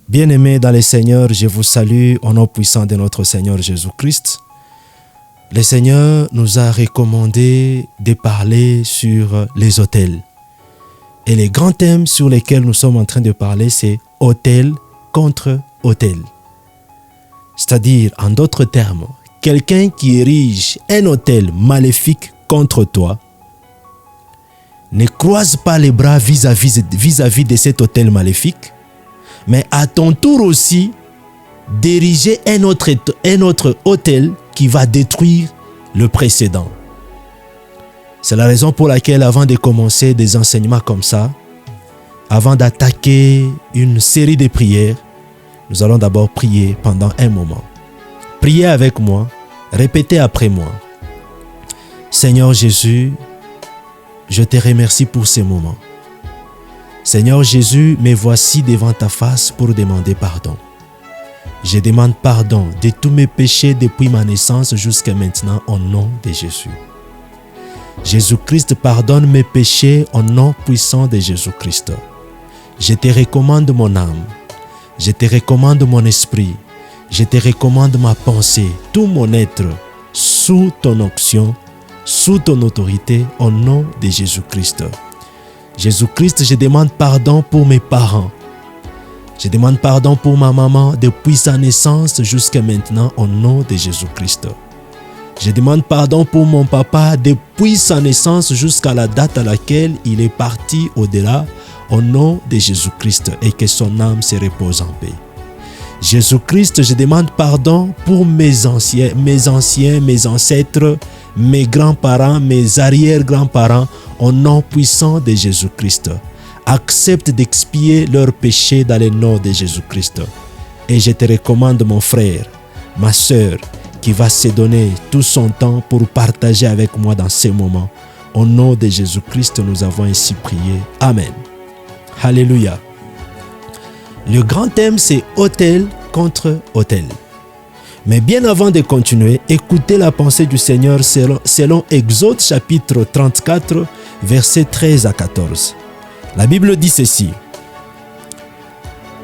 Bien-aimés dans le Seigneur, je vous salue au nom puissant de notre Seigneur Jésus-Christ. Le Seigneur nous a recommandé de parler sur les autels. Et les grands thèmes sur lesquels nous sommes en train de parler, c'est autel contre autel. C'est-à-dire, en d'autres termes, quelqu'un qui érige un autel maléfique contre toi ne croise pas les bras vis-à-vis de cet autel maléfique, mais à ton tour aussi d'ériger un autre autel qui va détruire le précédent. C'est la raison pour laquelle, avant de commencer des enseignements comme ça, avant d'attaquer une série de prières, nous allons d'abord prier pendant un moment. Priez avec moi, répétez après moi. Seigneur Jésus, je te remercie pour ces moments. Seigneur Jésus, me voici devant ta face pour demander pardon. Je demande pardon de tous mes péchés depuis ma naissance jusqu'à maintenant au nom de Jésus. Jésus-Christ, pardonne mes péchés au nom puissant de Jésus-Christ. Je te recommande mon âme, je te recommande mon esprit, je te recommande ma pensée, tout mon être, sous ton onction, sous ton autorité, au nom de Jésus-Christ. Jésus-Christ, je demande pardon pour mes parents. Je demande pardon pour ma maman depuis sa naissance jusqu'à maintenant au nom de Jésus-Christ. Je demande pardon pour mon papa depuis sa naissance jusqu'à la date à laquelle il est parti au-delà au nom de Jésus-Christ et que son âme se repose en paix. Jésus-Christ, je demande pardon pour mes anciens, mes ancêtres, mes grands-parents, mes arrière-grands-parents au nom puissant de Jésus-Christ. Accepte d'expier leurs péchés dans le nom de Jésus-Christ. Et je te recommande mon frère, ma sœur, qui va se donner tout son temps pour partager avec moi dans ces moments. Au nom de Jésus-Christ, nous avons ainsi prié. Amen. Alléluia. Le grand thème, c'est autel contre autel. Mais bien avant de continuer, écoutez la pensée du Seigneur selon Exode chapitre 34, versets 13 à 14. La Bible dit ceci.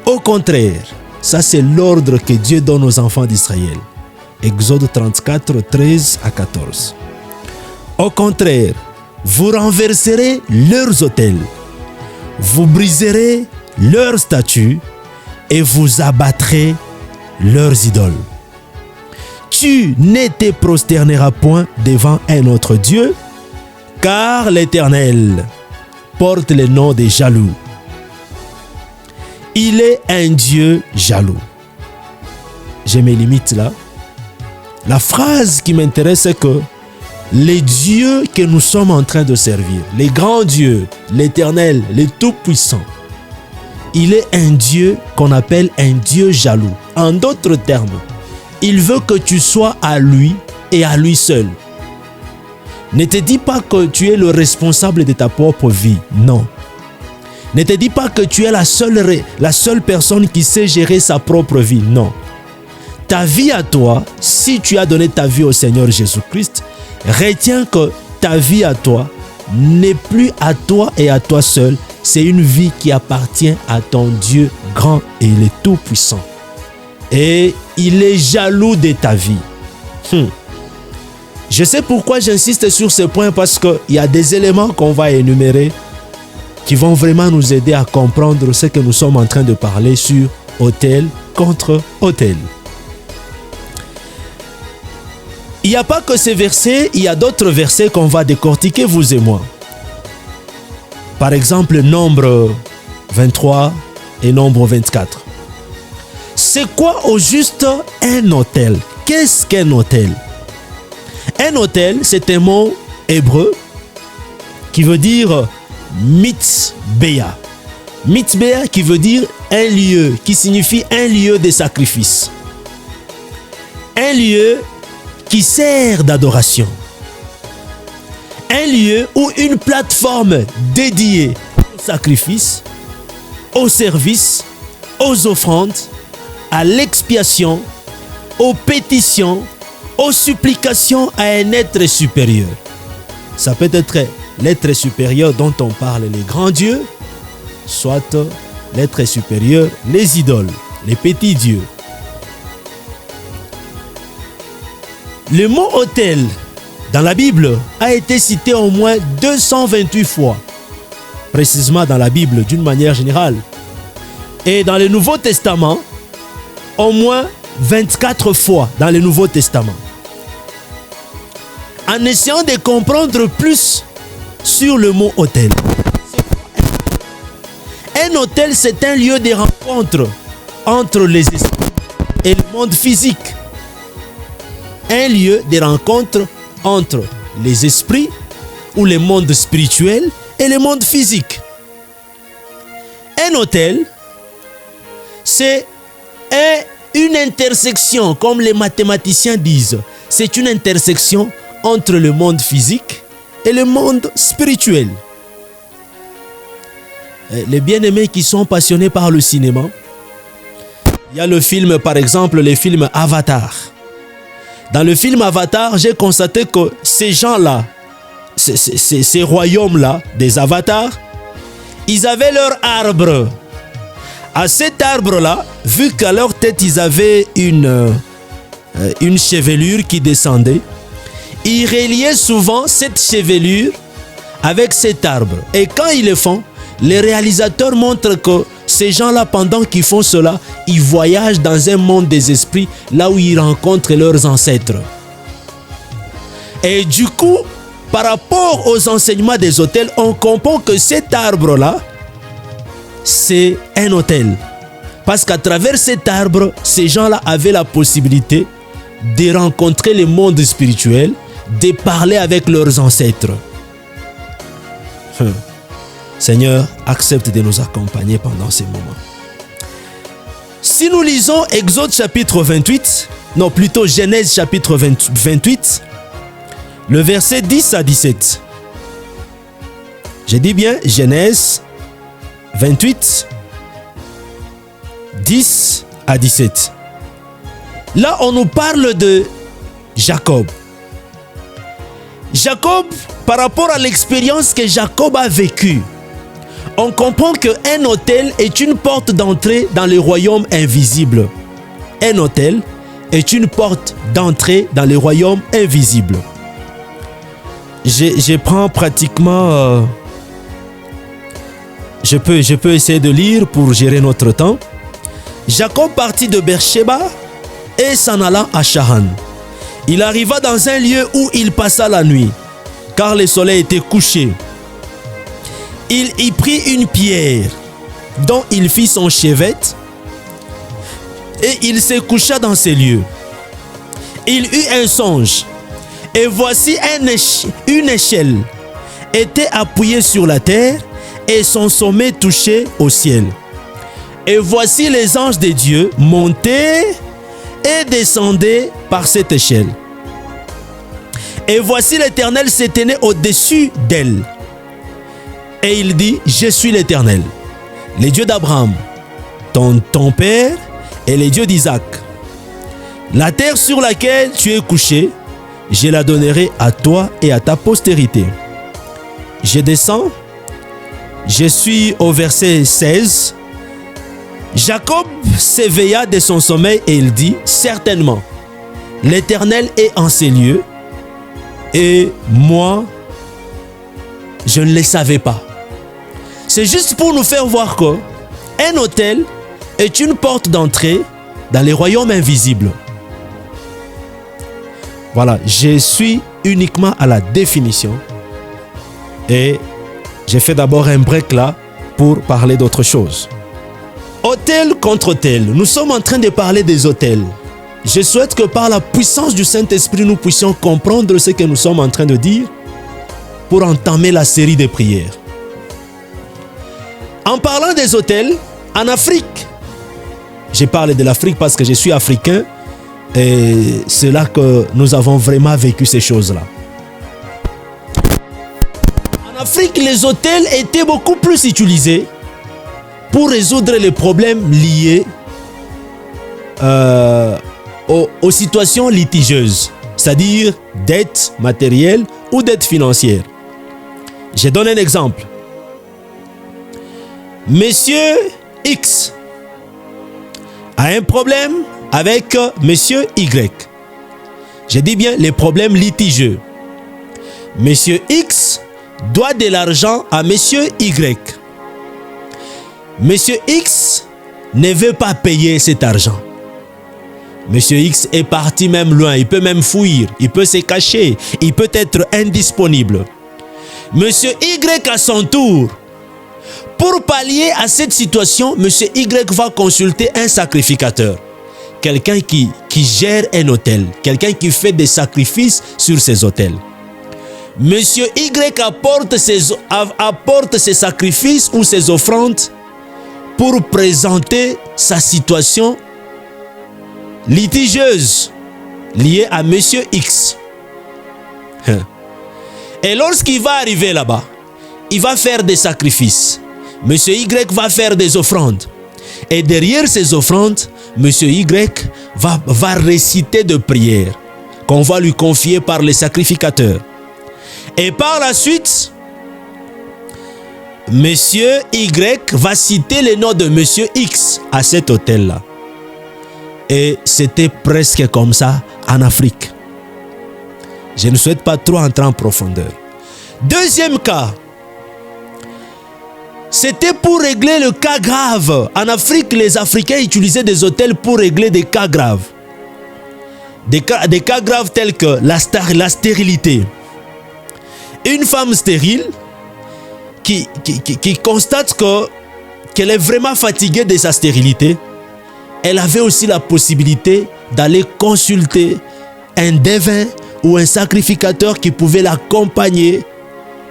Au contraire, ça c'est l'ordre que Dieu donne aux enfants d'Israël. Exode 34, 13 à 14. Au contraire, vous renverserez leurs autels, vous briserez leurs statues et vous abattrez leurs idoles. Tu ne te prosterneras point devant un autre Dieu, car l'Éternel porte le nom de jaloux. Il est un Dieu jaloux. Je me limite là. La phrase qui m'intéresse, c'est que les dieux que nous sommes en train de servir, les grands dieux, l'Éternel, le Tout-Puissant, il est un Dieu qu'on appelle un Dieu jaloux. En d'autres termes, il veut que tu sois à lui et à lui seul. Ne te dis pas que tu es le responsable de ta propre vie. Non. Ne te dis pas que tu es la seule personne qui sait gérer sa propre vie. Non. Ta vie à toi, si tu as donné ta vie au Seigneur Jésus-Christ, retiens que ta vie à toi n'est plus à toi et à toi seul. C'est une vie qui appartient à ton Dieu grand et il est tout puissant. Et il est jaloux de ta vie. Je sais pourquoi j'insiste sur ce point, parce qu'il y a des éléments qu'on va énumérer qui vont vraiment nous aider à comprendre ce que nous sommes en train de parler sur autel contre autel. Il n'y a pas que ces versets, il y a d'autres versets qu'on va décortiquer, vous et moi. Par exemple, Nombre 23 et Nombre 24. C'est quoi au juste un autel? Qu'est-ce qu'un autel? Un autel, c'est un mot hébreu qui veut dire mitzbéa. Mitzbéa qui veut dire un lieu, qui signifie un lieu de sacrifice. Un lieu qui sert d'adoration. Un lieu ou une plateforme dédiée au sacrifice, au service, aux offrandes, à l'expiation, aux pétitions, aux supplications à un être supérieur. Ça peut être l'être supérieur dont on parle, les grands dieux, soit l'être supérieur, les idoles. les petits dieux. Le mot autel dans la Bible a été cité au moins 228 fois, précisément dans la Bible d'une manière générale. Et dans le Nouveau Testament, au moins 24 fois dans le Nouveau Testament. En essayant de comprendre plus sur le mot autel. Un autel, c'est un lieu de rencontre entre les esprits et le monde physique. Un lieu de rencontre entre les esprits ou le monde spirituel et le monde physique. Un autel, c'est une intersection, comme les mathématiciens disent. C'est une intersection entre le monde physique et le monde spirituel. Les bien-aimés qui sont passionnés par le cinéma, il y a le film, par exemple, le film Avatar. Dans le film Avatar, j'ai constaté que ces gens-là, ces royaumes-là, des avatars, ils avaient leur arbre. À cet arbre-là, vu qu'à leur tête, ils avaient une chevelure qui descendait, ils reliaient souvent cette chevelure avec cet arbre. Et quand ils le font, les réalisateurs montrent que ces gens-là, pendant qu'ils font cela, ils voyagent dans un monde des esprits, là où ils rencontrent leurs ancêtres. Et du coup, par rapport aux enseignements des autels, on comprend que cet arbre-là, c'est un autel. Parce qu'à travers cet arbre, ces gens-là avaient la possibilité de rencontrer le monde spirituel, de parler avec leurs ancêtres. Seigneur, accepte de nous accompagner pendant ces moments. Si nous lisons Exode chapitre 28, non plutôt Genèse chapitre 28, le verset 10 à 17. J'ai dit bien Genèse 28, 10 à 17. Là, on nous parle de Jacob. Jacob, par rapport à l'expérience que Jacob a vécue, on comprend qu'un autel est une porte d'entrée dans le royaume invisible. Un autel est une porte d'entrée dans le royaume invisible. Je prends pratiquement... Je peux essayer de lire pour gérer notre temps. Jacob partit de Beersheba et s'en alla à Charan. Il arriva dans un lieu où il passa la nuit, car le soleil était couché. Il y prit une pierre dont il fit son chevet et il se coucha dans ces lieux. Il eut un songe et voici une échelle était appuyée sur la terre et son sommet touchait au ciel. Et voici les anges de Dieu montaient et descendaient par cette échelle. Et voici l'Éternel se tenait au-dessus d'elle. Et il dit, je suis l'Éternel, le Dieu d'Abraham, ton père et le Dieu d'Isaac. La terre sur laquelle tu es couché, je la donnerai à toi et à ta postérité. Je descends, je suis au verset 16. Jacob s'éveilla de son sommeil et il dit, certainement, l'Éternel est en ces lieux et moi, je ne le savais pas. C'est juste pour nous faire voir qu'un autel est une porte d'entrée dans les royaumes invisibles. Voilà, je suis uniquement à la définition et j'ai fait d'abord un break là pour parler d'autre chose. Autel contre autel, nous sommes en train de parler des autels. Je souhaite que par la puissance du Saint-Esprit, nous puissions comprendre ce que nous sommes en train de dire pour entamer la série de prières. En parlant des autels, en Afrique, j'ai parlé de l'Afrique parce que je suis africain et c'est là que nous avons vraiment vécu ces choses-là. En Afrique, les autels étaient beaucoup plus utilisés pour résoudre les problèmes liés aux situations litigieuses, c'est-à-dire dettes matérielles ou dettes financières. Je donne un exemple. Monsieur X a un problème avec monsieur Y. Je dis bien les problèmes litigieux. Monsieur X doit de l'argent à monsieur Y. Monsieur X ne veut pas payer cet argent. Monsieur X est parti même loin, il peut même fuir, il peut se cacher, il peut être indisponible. Monsieur Y à son tour, pour pallier à cette situation, monsieur Y va consulter un sacrificateur. Quelqu'un qui gère un hôtel, quelqu'un qui fait des sacrifices sur ces hôtels. Monsieur Y apporte ses sacrifices ou ses offrandes pour présenter sa situation litigieuse liée à monsieur X. Et lorsqu'il va arriver là-bas, il va faire des sacrifices. Monsieur Y va faire des offrandes. Et derrière ces offrandes, monsieur Y va réciter de prières qu'on va lui confier par les sacrificateurs. Et par la suite, monsieur Y va citer le nom de monsieur X à cet hôtel-là. Et c'était presque comme ça en Afrique. Je ne souhaite pas trop entrer en profondeur. Deuxième cas, c'était pour régler le cas grave. En Afrique, les Africains utilisaient des hôtels pour régler des cas graves. Des cas graves tels que la stérilité. Une femme stérile qui constate qu'elle est vraiment fatiguée de sa stérilité, elle avait aussi la possibilité d'aller consulter un devin ou un sacrificateur qui pouvait l'accompagner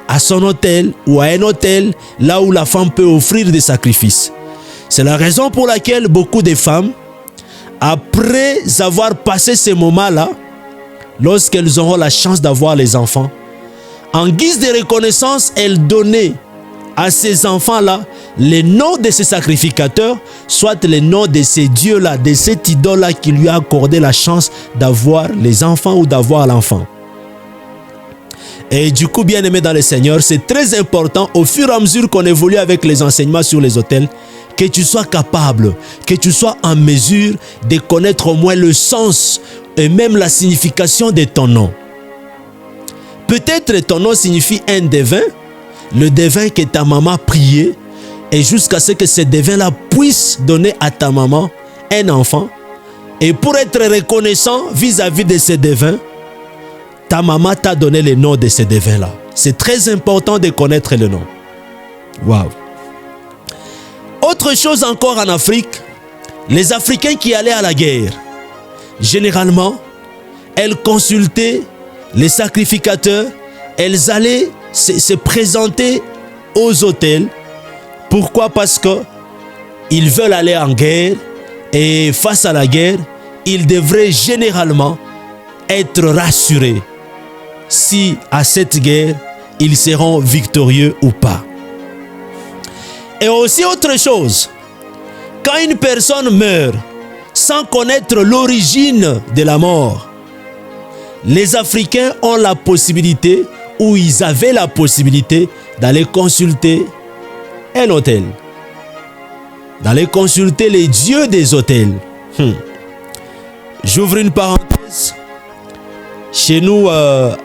à son hôtel ou à un hôtel là où la femme peut offrir des sacrifices. C'est la raison pour laquelle beaucoup de femmes, après avoir passé ces moments-là, lorsqu'elles auront la chance d'avoir les enfants, en guise de reconnaissance, elles donnaient à ces enfants-là les noms de ces sacrificateurs, soit les noms de ces dieux-là, de cette idole-là qui lui a accordé la chance d'avoir les enfants ou d'avoir l'enfant. Et du coup, bien aimé dans le Seigneur, c'est très important au fur et à mesure qu'on évolue avec les enseignements sur les hôtels, que tu sois capable, que tu sois en mesure de connaître au moins le sens et même la signification de ton nom. Peut-être ton nom signifie un devin, le devin que ta maman priait, et jusqu'à ce que ce devin-là puisse donner à ta maman un enfant. Et pour être reconnaissant vis-à-vis de ce devin, ta maman t'a donné le nom de ce devin-là. C'est très important de connaître le nom. Waouh! Autre chose encore en Afrique, les Africains qui allaient à la guerre, généralement, elles consultaient les sacrificateurs, elles allaient se présenter aux hôtels. Pourquoi? Parce qu'ils veulent aller en guerre et face à la guerre, ils devraient généralement être rassurés si à cette guerre, ils seront victorieux ou pas. Et aussi autre chose, quand une personne meurt sans connaître l'origine de la mort, les Africains ont la possibilité, ou ils avaient la possibilité d'aller consulter un hôtel, d'aller consulter les dieux des hôtels. J'ouvre une parenthèse. Chez nous, à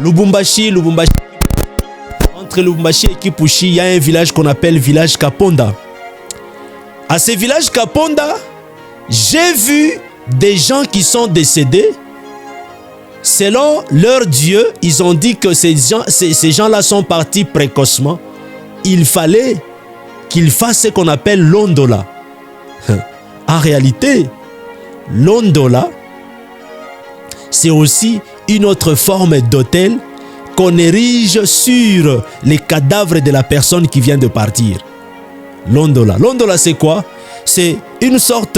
Lubumbashi, entre Lubumbashi et Kipushi, il y a un village qu'on appelle village Kaponda. À ce village Kaponda, j'ai vu des gens qui sont décédés. Selon leur Dieu, ils ont dit que ces gens-là sont partis précocement. Il fallait qu'ils fassent ce qu'on appelle l'ondola. En réalité, l'ondola, c'est aussi une autre forme d'autel qu'on érige sur les cadavres de la personne qui vient de partir. L'ondola. L'ondola, c'est quoi? C'est une sorte...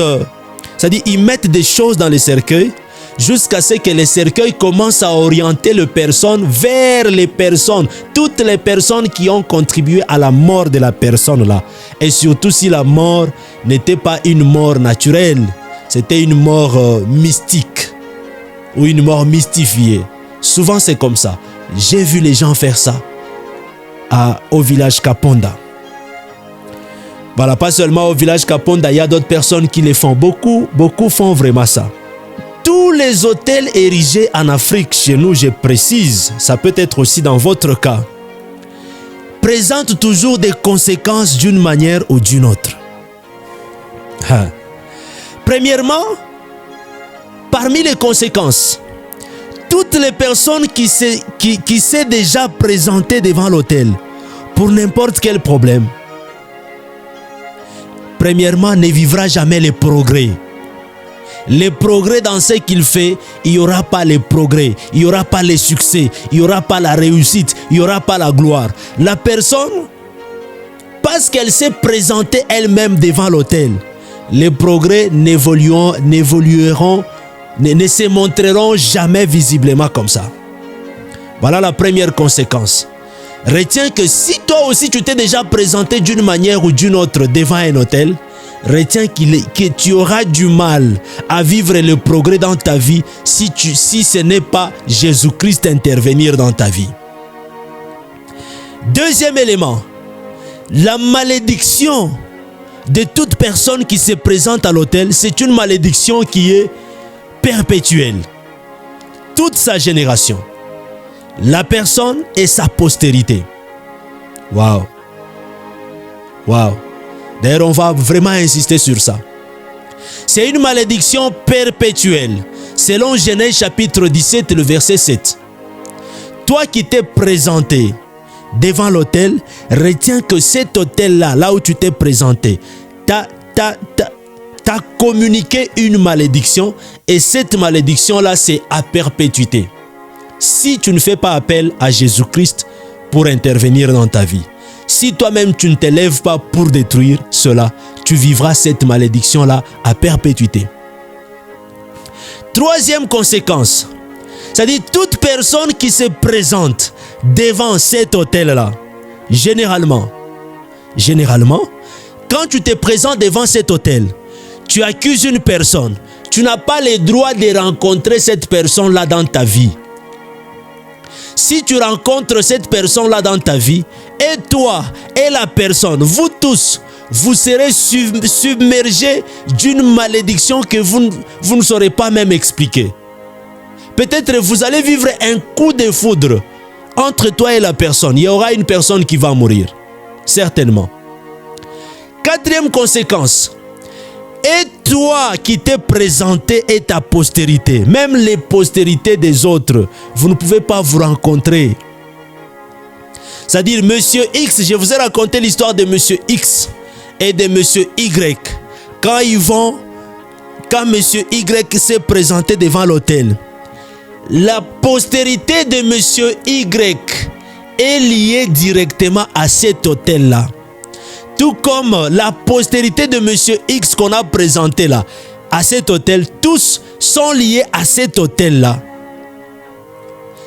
C'est-à-dire, ils mettent des choses dans les cercueils jusqu'à ce que les cercueils commencent à orienter les personnes vers les personnes, toutes les personnes qui ont contribué à la mort de la personne là. Et surtout si la mort n'était pas une mort naturelle, c'était une mort mystique ou une mort mystifiée. Souvent c'est comme ça. J'ai vu les gens faire ça au village Kaponda. Voilà, pas seulement au village Kaponda, il y a d'autres personnes qui le font. Beaucoup font vraiment ça. Tous les hôtels érigés en Afrique, chez nous, je précise, ça peut être aussi dans votre cas, présentent toujours des conséquences d'une manière ou d'une autre. Premièrement, parmi les conséquences, toutes les personnes qui s'est déjà présentées devant l'hôtel pour n'importe quel problème, premièrement, ne vivra jamais les progrès. Les progrès dans ce qu'il fait, il n'y aura pas les progrès, il n'y aura pas les succès, il n'y aura pas la réussite, il n'y aura pas la gloire. La personne, parce qu'elle s'est présentée elle-même devant l'autel, les progrès ne se montreront jamais visiblement comme ça. Voilà la première conséquence. Retiens que si toi aussi tu t'es déjà présenté d'une manière ou d'une autre devant un hôtel, retiens que tu auras du mal à vivre le progrès dans ta vie si ce n'est pas Jésus-Christ intervenir dans ta vie. Deuxième élément, la malédiction de toute personne qui se présente à l'autel, c'est une malédiction qui est perpétuelle. Toute sa génération. La personne et sa postérité. Waouh. Waouh. D'ailleurs, on va vraiment insister sur ça. C'est une malédiction perpétuelle. Selon Genèse chapitre 17, le verset 7. Toi qui t'es présenté devant l'autel, retiens que cet autel-là, là où tu t'es présenté, t'as communiqué une malédiction et cette malédiction-là, c'est à perpétuité. Si tu ne fais pas appel à Jésus-Christ pour intervenir dans ta vie, si toi-même tu ne te lèves pas pour détruire cela, tu vivras cette malédiction-là à perpétuité. Troisième conséquence, c'est-à-dire toute personne qui se présente devant cet autel-là, généralement, quand tu te présentes devant cet autel, tu accuses une personne, tu n'as pas le droit de rencontrer cette personne-là dans ta vie. Si tu rencontres cette personne-là dans ta vie, et toi et la personne, vous tous, vous serez submergés d'une malédiction que vous ne saurez pas même expliquer. Peut-être vous allez vivre un coup de foudre entre toi et la personne. Il y aura une personne qui va mourir, certainement. Quatrième conséquence, et toi qui t'es présenté et ta postérité, même les postérités des autres, vous ne pouvez pas vous rencontrer. C'est-à-dire, Monsieur X, je vous ai raconté l'histoire de Monsieur X et de Monsieur Y. Quand Monsieur Y s'est présenté devant l'autel, la postérité de Monsieur Y est liée directement à cet autel-là. Tout comme la postérité de Monsieur X qu'on a présenté là, à cet autel, tous sont liés à cet autel-là.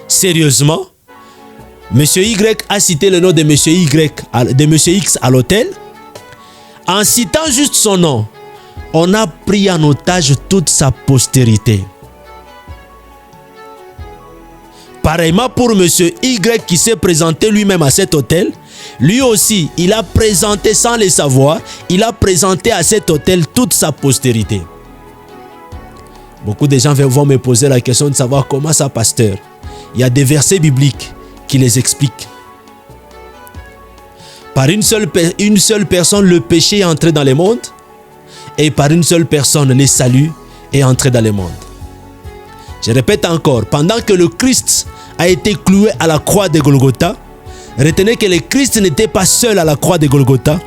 Sérieusement, Monsieur Y a cité le nom de Monsieur X à l'autel. En citant juste son nom, on a pris en otage toute sa postérité. Pareillement pour Monsieur Y qui s'est présenté lui-même à cet autel, lui aussi, il a présenté sans le savoir, il a présenté à cet autel toute sa postérité. Beaucoup de gens vont me poser la question de savoir comment ça, pasteur. Il y a des versets bibliques qui les expliquent. Par une seule personne, le péché est entré dans le monde, et par une seule personne, le salut est entré dans le monde. Je répète encore, pendant que le Christ a été cloué à la croix de Golgotha, retenez que le Christ n'était pas seul à la croix de Golgotha.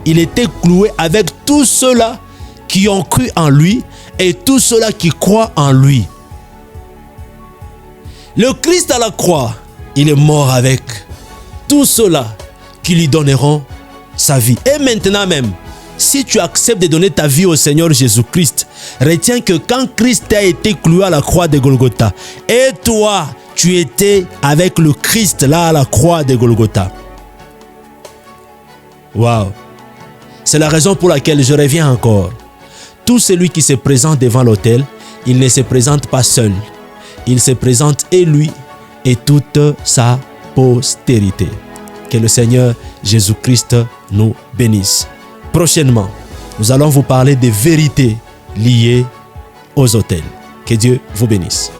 Il était cloué avec tous ceux-là qui ont cru en lui et tous ceux-là qui croient en lui. Le Christ à la croix, il est mort avec tous ceux-là qui lui donneront sa vie. Et maintenant même, si tu acceptes de donner ta vie au Seigneur Jésus-Christ, retiens que quand Christ a été cloué à la croix de Golgotha, et toi, tu étais avec le Christ là à la croix de Golgotha. Waouh! C'est la raison pour laquelle je reviens encore. Tout celui qui se présente devant l'autel, il ne se présente pas seul. Il se présente et lui et toute sa postérité. Que le Seigneur Jésus-Christ nous bénisse. prochainement, nous allons vous parler des vérités liées aux autels. Que Dieu vous bénisse.